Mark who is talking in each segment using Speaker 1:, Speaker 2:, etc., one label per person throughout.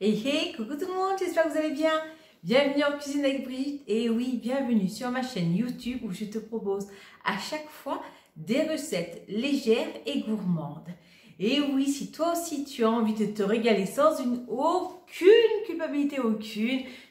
Speaker 1: Hey, coucou tout le monde, j'espère que vous allez bien. Bienvenue en Cuisine avec Brigitte. Et oui, bienvenue sur ma chaîne YouTube où je te propose à chaque fois des recettes légères et gourmandes. Et oui, si toi aussi tu as envie de te régaler sans aucune culpabilité,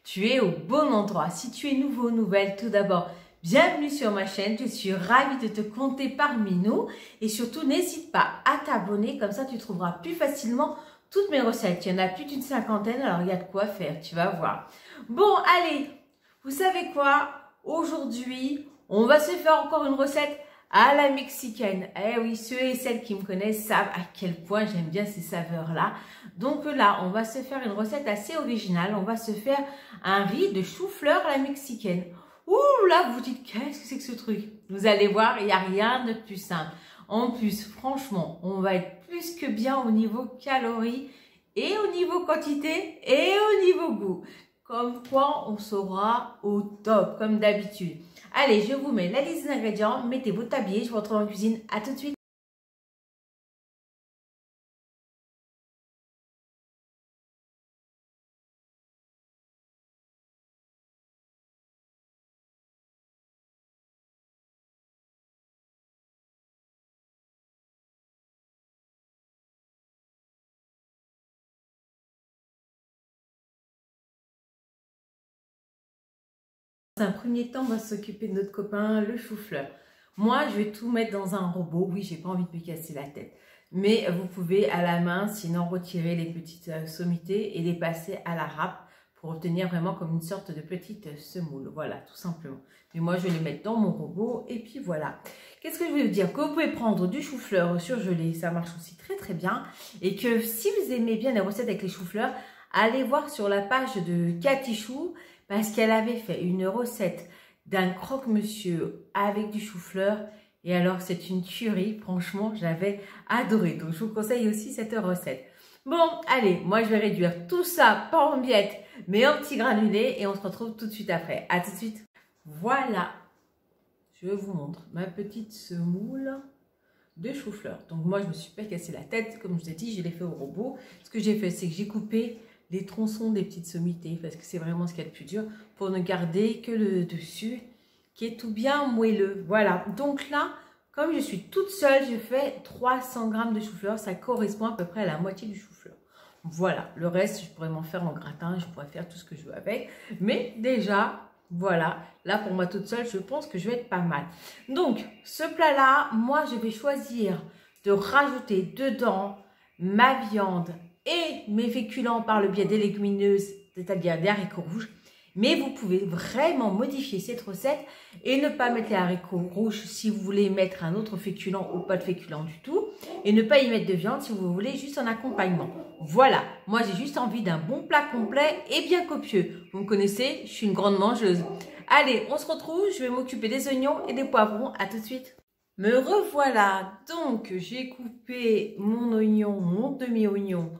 Speaker 1: tu es au bon endroit. Si tu es nouveau ou nouvelle, tout d'abord, bienvenue sur ma chaîne. Je suis ravie de te compter parmi nous. Et surtout, n'hésite pas à t'abonner, comme ça tu trouveras plus facilement toutes mes recettes. Il y en a plus d'une cinquantaine, alors il y a de quoi faire, tu vas voir. Bon, allez, vous savez quoi? Aujourd'hui, on va se faire encore une recette à la mexicaine. Eh oui, ceux et celles qui me connaissent savent à quel point j'aime bien ces saveurs-là. Donc là, on va se faire une recette assez originale. On va se faire un riz de chou-fleur à la mexicaine. Ouh là, vous vous dites, qu'est-ce que c'est que ce truc? Vous allez voir, il n'y a rien de plus simple. En plus, franchement, on va être plus que bien au niveau calories et au niveau quantité et au niveau goût. Comme quoi, on sera au top, comme d'habitude. Allez, je vous mets la liste des ingrédients. Mettez vos tabliers, je vous retrouve en cuisine. À tout de suite. Dans un premier temps, on va s'occuper de notre copain, le chou-fleur. Moi, je vais tout mettre dans un robot. Oui, j'ai pas envie de me casser la tête. Mais vous pouvez à la main, sinon retirer les petites sommités et les passer à la râpe pour obtenir vraiment comme une sorte de petite semoule. Voilà, tout simplement. Mais moi, je vais les mettre dans mon robot et puis voilà. Qu'est-ce que je vais vous dire? Que vous pouvez prendre du chou-fleur surgelé, ça marche aussi très très bien. Et que si vous aimez bien les recettes avec les choux-fleurs, allez voir sur la page de Cathy Chou, parce qu'elle avait fait une recette d'un croque-monsieur avec du chou-fleur. Et alors, c'est une tuerie. Franchement, j'avais adoré. Donc, je vous conseille aussi cette recette. Bon, allez, moi, je vais réduire tout ça, pas en miettes, mais en petits granulés. Et on se retrouve tout de suite après. À tout de suite. Voilà. Je vous montre ma petite semoule de chou-fleur. Donc, moi, je me suis pas cassé la tête. Comme je vous ai dit, je l'ai fait au robot. Ce que j'ai fait, c'est que j'ai coupé les tronçons des petites sommités, parce que c'est vraiment ce qu'il y a de plus dur, pour ne garder que le dessus, qui est tout bien moelleux. Voilà, donc là, comme je suis toute seule, je fais 300 g de chou-fleur, ça correspond à peu près à la moitié du chou-fleur. Voilà, le reste, je pourrais m'en faire en gratin, je pourrais faire tout ce que je veux avec, mais déjà, voilà, là pour moi toute seule, je pense que je vais être pas mal. Donc, ce plat-là, moi, je vais choisir de rajouter dedans ma viande et mes féculents par le biais des légumineuses, c'est-à-dire des haricots rouges. Mais vous pouvez vraiment modifier cette recette et ne pas mettre les haricots rouges si vous voulez mettre un autre féculent ou pas de féculent du tout. Et ne pas y mettre de viande si vous voulez juste en accompagnement. Voilà, moi j'ai juste envie d'un bon plat complet et bien copieux. Vous me connaissez, je suis une grande mangeuse. Allez, on se retrouve, je vais m'occuper des oignons et des poivrons. À tout de suite. Me revoilà, donc j'ai coupé mon oignon, mon demi-oignon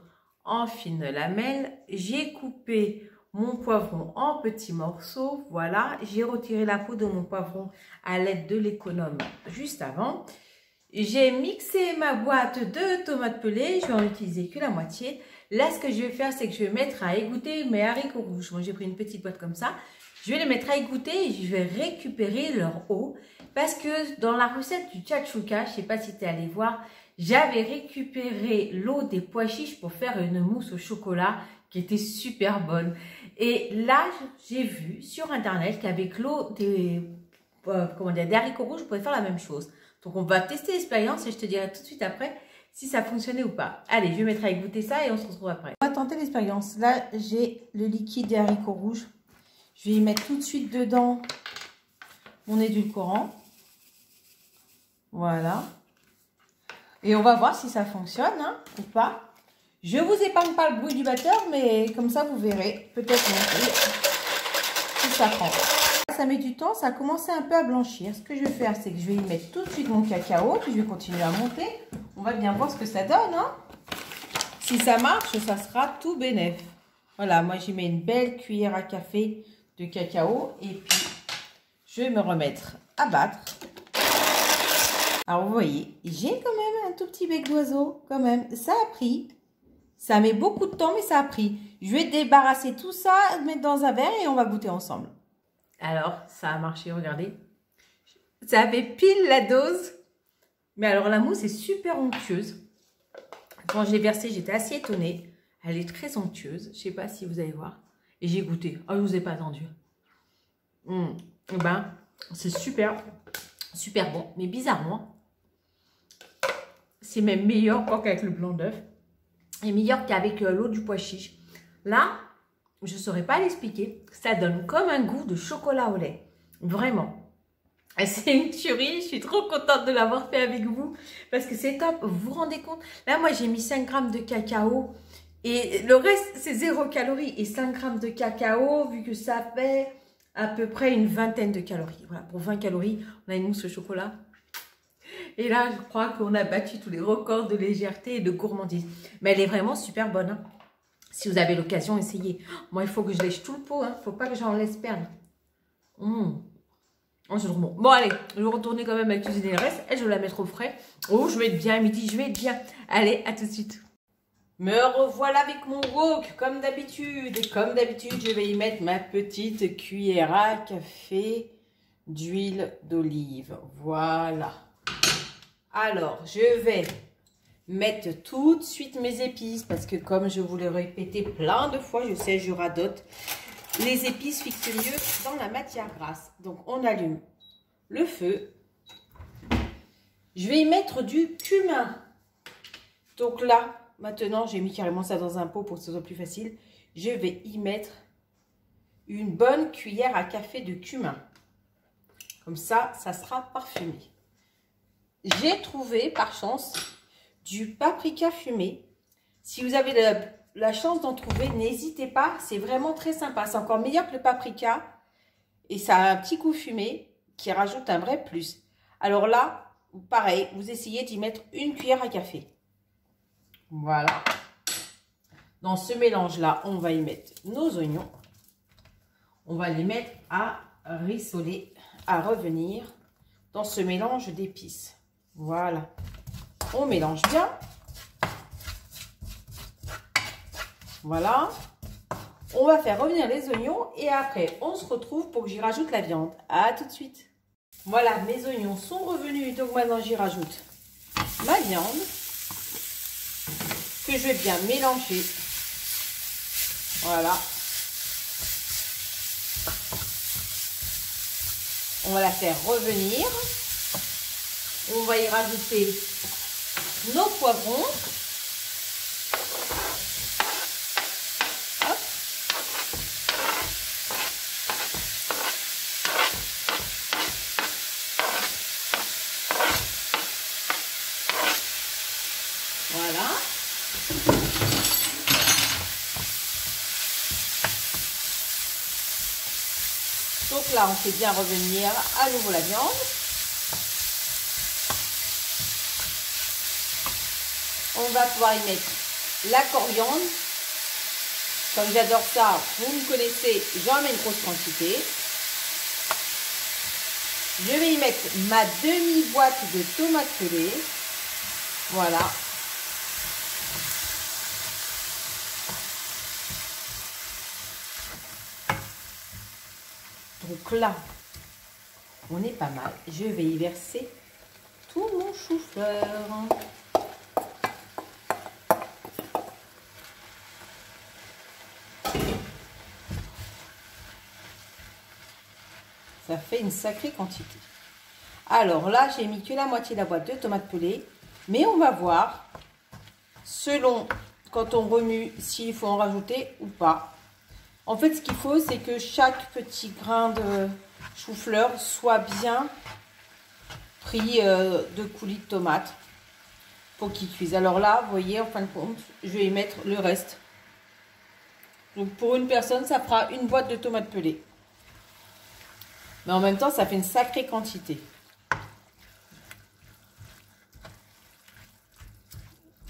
Speaker 1: en fines lamelles. J'ai coupé mon poivron en petits morceaux. Voilà, j'ai retiré la peau de mon poivron à l'aide de l'économe juste avant. J'ai mixé ma boîte de tomates pelées. Je vais en utiliser que la moitié. Là, ce que je vais faire, c'est que je vais mettre à égoutter mes haricots rouges. Moi, j'ai pris une petite boîte comme ça. Je vais les mettre à égoutter et je vais récupérer leur eau. Parce que dans la recette du tchatchouka, je ne sais pas si tu es allé voir, j'avais récupéré l'eau des pois chiches pour faire une mousse au chocolat qui était super bonne. Et là, j'ai vu sur internet qu'avec l'eau des haricots rouges, je pouvais faire la même chose. Donc, on va tester l'expérience et je te dirai tout de suite après si ça fonctionnait ou pas. Allez, je vais mettre à égoutter ça et on se retrouve après. On va tenter l'expérience. Là, j'ai le liquide des haricots rouges. Je vais y mettre tout de suite dedans mon édulcorant. Voilà. Et on va voir si ça fonctionne ou pas. Je vous épargne pas le bruit du batteur, mais comme ça, vous verrez. Peut-être si ça prend. Ça met du temps, ça a commencé un peu à blanchir. Ce que je vais faire, c'est que je vais y mettre tout de suite mon cacao, puis je vais continuer à monter. On va bien voir ce que ça donne. Si ça marche, ça sera tout bénef. Voilà, moi j'y mets une belle cuillère à café de cacao et puis je vais me remettre à battre. Alors vous voyez, j'ai quand même un tout petit bec d'oiseau, quand même. Ça a pris.
Speaker 2: Ça met beaucoup de temps, mais ça a pris. Je vais débarrasser tout ça, mettre dans un verre et on va goûter ensemble.
Speaker 1: Alors, ça a marché, regardez. Ça avait pile la dose. Mais alors, la mousse est super onctueuse. Quand je l'ai versée, j'étais assez étonnée. Elle est très onctueuse. Je ne sais pas si vous allez voir. Et j'ai goûté. Oh, je ne vous ai pas attendu. Eh ben, c'est super, super bon. Mais bizarrement, c'est même meilleur qu'avec le blanc d'œuf. Et meilleur qu'avec l'eau du pois chiche. Là, je ne saurais pas l'expliquer. Ça donne comme un goût de chocolat au lait. Vraiment. C'est une tuerie. Je suis trop contente de l'avoir fait avec vous. Parce que c'est top. Vous vous rendez compte? Là, moi, j'ai mis 5 grammes de cacao. Et le reste, c'est 0 calories. Et 5 grammes de cacao, vu que ça fait à peu près une vingtaine de calories. Voilà, pour 20 calories, on a une mousse au chocolat. Et là, je crois qu'on a battu tous les records de légèreté et de gourmandise. Mais elle est vraiment super bonne. Hein. Si vous avez l'occasion, essayez. Moi, il faut que je lèche tout le pot. Il ne faut pas que j'en laisse perdre. Oh, c'est trop bon. Bon, allez, je vais retourner quand même à cuisiner le reste. Et je vais la mettre au frais. Oh, je vais être bien à midi. Je vais être bien. Allez, à tout de suite. Me revoilà avec mon wok, comme d'habitude. Et comme d'habitude, je vais y mettre ma petite cuillère à café d'huile d'olive. Voilà. Alors, je vais mettre tout de suite mes épices parce que comme je vous l'ai répété plein de fois, je sais, je radote, les épices fixent mieux dans la matière grasse. Donc, on allume le feu. Je vais y mettre du cumin. Donc là, maintenant, j'ai mis carrément ça dans un pot pour que ce soit plus facile. Je vais y mettre une bonne cuillère à café de cumin. Comme ça, ça sera parfumé. J'ai trouvé, par chance, du paprika fumé. Si vous avez la chance d'en trouver, n'hésitez pas. C'est vraiment très sympa. C'est encore meilleur que le paprika. Et ça a un petit goût fumé qui rajoute un vrai plus. Alors là, pareil, vous essayez d'y mettre une cuillère à café. Voilà. Dans ce mélange-là, on va y mettre nos oignons. On va les mettre à rissoler, à revenir dans ce mélange d'épices. Voilà. On mélange bien. Voilà. On va faire revenir les oignons et après, on se retrouve pour que j'y rajoute la viande. À tout de suite. Voilà, mes oignons sont revenus. Donc maintenant, j'y rajoute ma viande que je vais bien mélanger. Voilà. On va la faire revenir. On va y rajouter nos poivrons. Hop. Voilà. Donc là, on fait bien revenir à nouveau la viande. On va pouvoir y mettre la coriandre. Comme j'adore ça, vous me connaissez, j'en mets une grosse quantité. Je vais y mettre ma demi-boîte de tomates pelées. Voilà. Donc là, on est pas mal. Je vais y verser tout mon chou-fleur. Ça fait une sacrée quantité. Alors là, j'ai mis que la moitié de la boîte de tomates pelées. Mais on va voir, selon quand on remue, s'il faut en rajouter ou pas. En fait, ce qu'il faut, c'est que chaque petit grain de chou-fleur soit bien pris de coulis de tomates pour qu'il cuise. Alors là, vous voyez, en fin de compte, je vais y mettre le reste. Donc pour une personne, ça fera une boîte de tomates pelées. Mais en même temps, ça fait une sacrée quantité.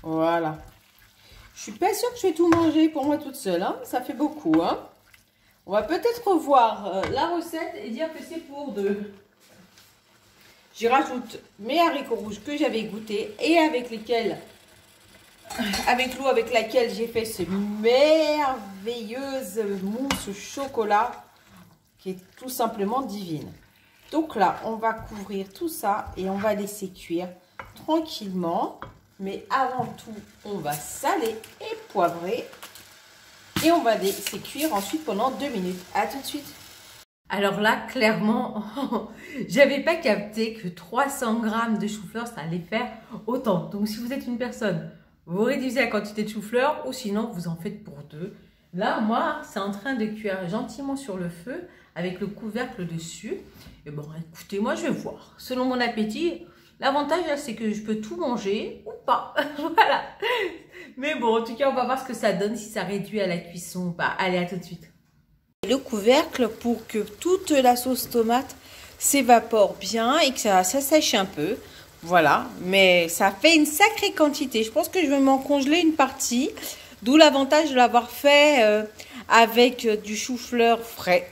Speaker 1: Voilà. Je suis pas sûre que je vais tout manger pour moi toute seule. Hein. Ça fait beaucoup. Hein. On va peut-être revoir la recette et dire que c'est pour deux. J'y rajoute mes haricots rouges que j'avais goûtés et avec lesquels
Speaker 2: avec l'eau avec laquelle j'ai fait ce merveilleuse mousse au chocolat qui est tout simplement divine. Donc là, on va couvrir tout ça et on va laisser cuire tranquillement. Mais avant tout, on va saler et poivrer. Et on va laisser cuire ensuite pendant 2 minutes. À tout de suite.
Speaker 1: Alors là, clairement, j'avais pas capté que 300 grammes de chou-fleur, ça allait faire autant. Donc si vous êtes une personne, vous réduisez la quantité de chou-fleur ou sinon vous en faites pour 2. Là, moi, c'est en train de cuire gentiment sur le feu avec le couvercle dessus. Et bon, écoutez, moi, je vais voir. Selon mon appétit, l'avantage, c'est que je peux tout manger ou pas. Voilà. Mais bon, en tout cas, on va voir ce que ça donne, si ça réduit à la cuisson ou pas. Allez, à tout de suite.
Speaker 2: Le couvercle pour que toute la sauce tomate s'évapore bien et que ça sèche un peu. Voilà, mais ça fait une sacrée quantité. Je pense que je vais m'en congeler une partie. D'où l'avantage de l'avoir fait avec du chou-fleur frais.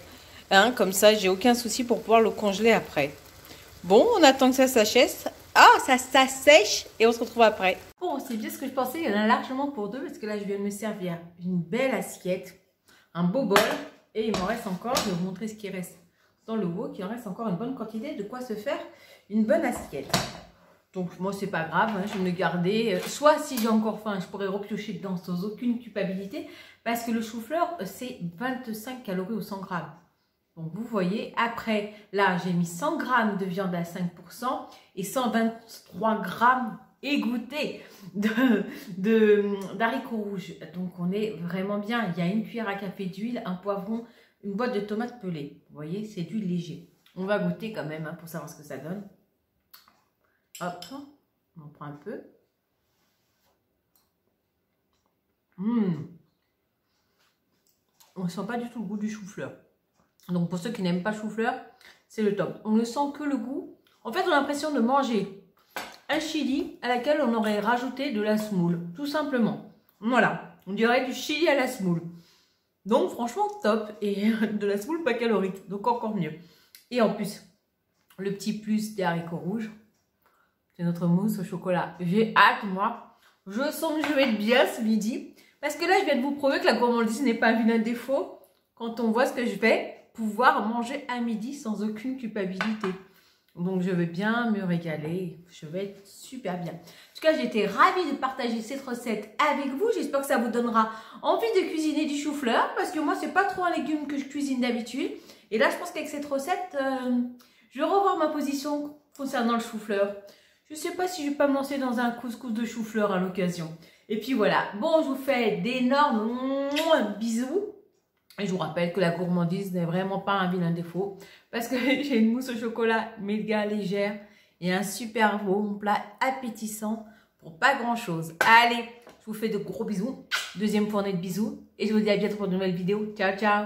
Speaker 2: Hein, comme ça, j'ai aucun souci pour pouvoir le congeler après. Bon, on attend que ça sèche. Ah, ça sèche et on se retrouve après.
Speaker 1: Bon, c'est bien ce que je pensais. Il y en a largement pour 2 parce que là, je viens de me servir une belle assiette, un beau bol. Et il m'en reste encore. Je vais vous montrer ce qui reste dans le wok. Il en reste encore une bonne quantité. De quoi se faire une bonne assiette. Donc, moi, c'est pas grave. Hein, je vais me garder. Soit, si j'ai encore faim, je pourrais repiocher dedans sans aucune culpabilité. Parce que le chou-fleur, c'est 25 calories au 100 grammes. Donc, vous voyez, après, là, j'ai mis 100 grammes de viande à 5% et 123 grammes égouttés d'haricots rouges. Donc, on est vraiment bien. Il y a une cuillère à café d'huile, un poivron, une boîte de tomates pelées. Vous voyez, c'est d'huile léger. On va goûter quand même hein, pour savoir ce que ça donne. Hop, on en prend un peu. On ne sent pas du tout le goût du chou-fleur. Donc pour ceux qui n'aiment pas le chou-fleur, c'est le top. On ne sent que le goût. En fait, on a l'impression de manger un chili à laquelle on aurait rajouté de la semoule. Tout simplement. Voilà. On dirait du chili à la semoule. Donc franchement, top. Et de la semoule pas calorique. Donc encore mieux. Et en plus, le petit plus des haricots rouges, c'est notre mousse au chocolat. J'ai hâte, moi. Je sens que je vais être bien ce midi. Parce que là, je viens de vous prouver que la gourmandise n'est pas un vilain défaut. Quand on voit ce que je vais pouvoir manger à midi sans aucune culpabilité. Donc, je vais bien me régaler. Je vais être super bien. En tout cas, j'ai été ravie de partager cette recette avec vous. J'espère que ça vous donnera envie de cuisiner du chou-fleur. Parce que moi, c'est pas trop un légume que je cuisine d'habitude. Et là, je pense qu'avec cette recette, je vais revoir ma position concernant le chou-fleur. Je ne sais pas si je vais pas me lancer dans un couscous de chou-fleur à l'occasion. Et puis voilà. Bon, je vous fais d'énormes bisous. Et je vous rappelle que la gourmandise n'est vraiment pas un vilain défaut. Parce que j'ai une mousse au chocolat méga légère. Et un super bon plat appétissant pour pas grand chose. Allez, je vous fais de gros bisous. Deuxième fournée de bisous. Et je vous dis à bientôt pour de nouvelles vidéos. Ciao, ciao.